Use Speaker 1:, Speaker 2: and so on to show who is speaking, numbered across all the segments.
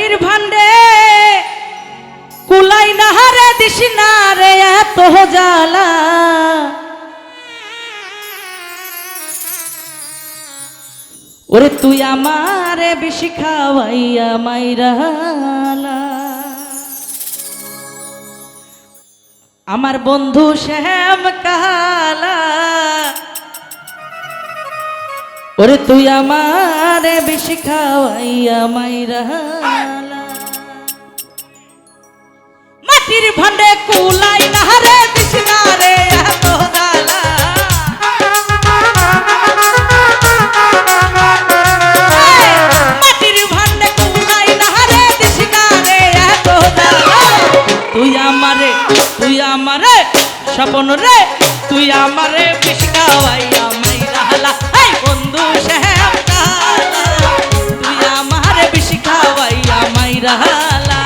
Speaker 1: মাটির ভান্ডে কুলাই না রে দিস না রে এত জ্বালা ওরে তুই আমারে বেশি খাওয়াইয়া মাইরালা আমার বন্ধু শ্যাম কালা ওরে তুই আমারে বেশি খাওয়াইয়া মাইরালা মাটির ভান্ডে কুলাই না রে দিস না রে এত জ্বালা মাটির ভান্ডে কুলাই না রে দিস না রে এত জ্বালা তুই আমারে স্বপন রে তুই আমারে বেশি খাওয়াইয়া মাইরালা এই বন্ধু শ্যাম কালা তুই আমারে বেশি খাওয়াইয়া মাইরালা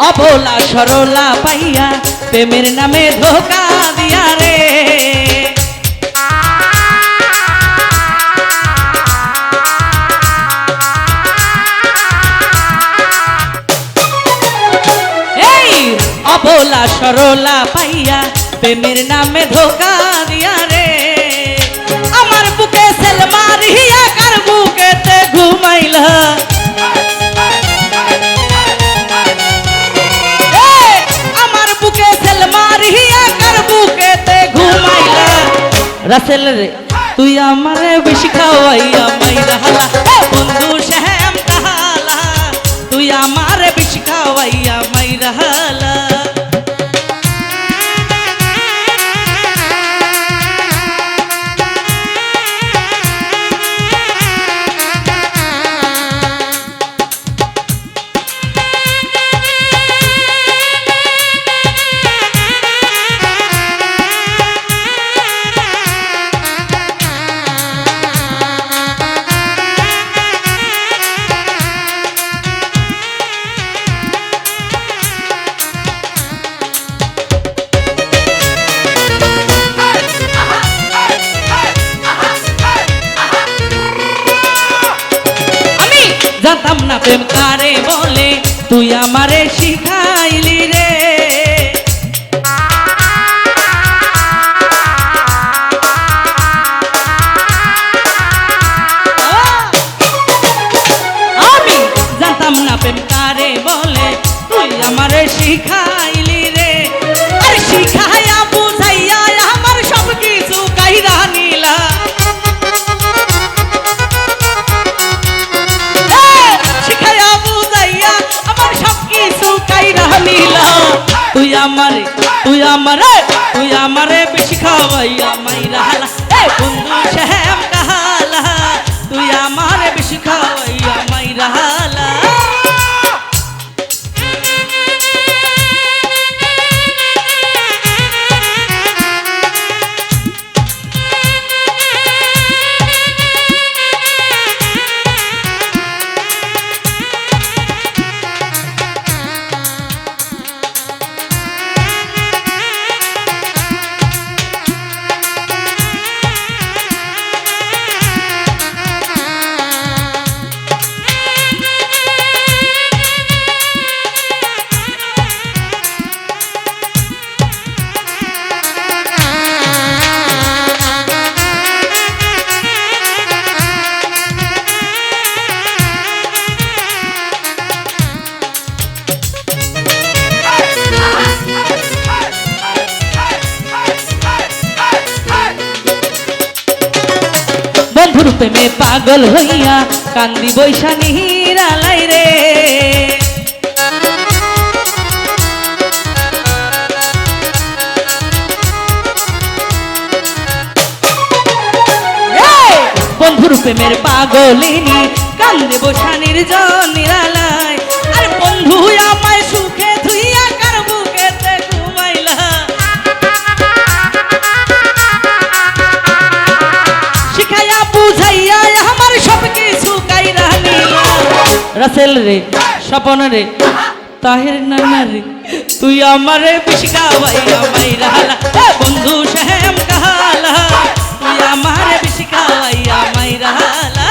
Speaker 1: অবলা সরলা পাইয়া প্রেমের নামে ধোকা দিয়া রে এই অবলা সরলা পাইয়া প্রেমের নামে ধোকা দিয়া রে আমার বুকে সেল মারিয়া কার বুকেতে ঘুমাইলা রাসেল রে তুই আমারে বেশি খাওয়াইয়া মাইরালা বন্ধু শ্যাম কালা তুই আমারে বেশি খাওয়াইয়া মাইরালা জানতাম না প্রেম কারে বলে তুই আমারে শিখাইলি রে আমি জানতাম না প্রেম কারে বলে তুই আমারে শিখাইলি রে আরে শিখাইয়া বুঝাইয়া আমার সব কিছু কাইরা নিলা তুই আমারে বেশি খাওয়াইয়া মাইরালা এ বন্ধু শ্যাম কালা তুই আমারে বেশি খাওয়াইয়া মাইরালা বন্ধুর প্রেমে পাগল হইয়া কান্দি বৈশা নিহিরালাই রে তোর প্রেমের পাগলিনী কান্দে বসা নির্জন নিরালায়। আর বন্ধু আমায় সুখে ধুইয়া কার বুকেতে ঘুমাইলা, শিখাইয়া বুঝাইয়া আমার সব কিছু কাইরা নিলা। রাসেল রে, স্বপন রে, তাহের নানা রে, তুই আমারে বিশিখাওয়াইয়া মাইরা হালা। বন্ধু শ্যাম কাহালা, তুই আমারে বিশিখাওয়াইয়া মাইরা হালা।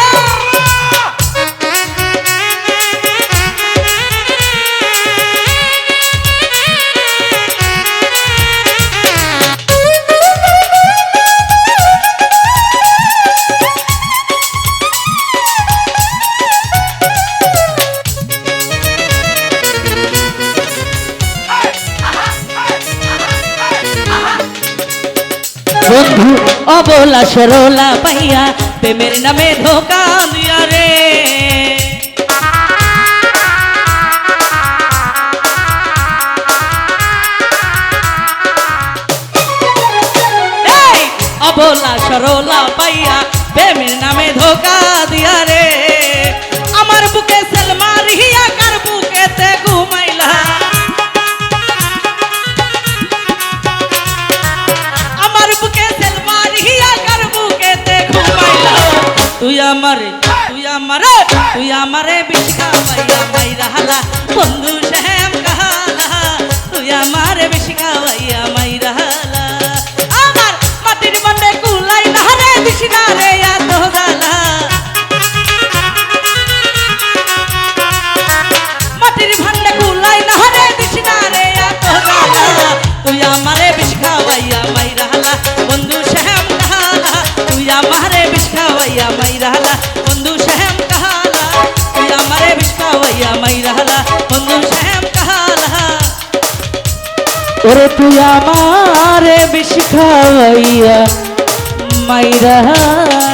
Speaker 1: বন্ধু অবলা সরলা পাইয়া প্রেমের নামে ধোকা দিয়া রে। এই অবলা সরলা পাইয়া প্রেমের নামে ধোকা দিয়া রে। আমার বুকে সেল মারিয়া কার বুকেতে ঘুমাইলা, তুই আমারে তুই আমারে বিশিখাওয়াইয়া মাইরা হালা। বন্ধু শ্যাম কাহালা, তুই আমারে বিশিখাওয়াইয়া মাইরা হালা। আমার মাটির মনে কুলাই না রে দিশনা রে এত জ্বালা, মাটির ভান্ডে কুলাই না রে দিশনা রে এত জ্বালা। তুই আমারে বিশিখাওয়াইয়া মাইরা হালা। বন্ধু শ্যাম কাহালা, তুই আমারে বিশিখাওয়াইয়া মাইরা হালা। বন্ধু শ্যাম কাহালা, তুই আমারে বিশিখাওয়াইয়া মাইরা হালা। বন্ধু শ্যাম কাহালা, ওরে তুই আমারে বিশিখাওয়াইয়া মাইরা হালা।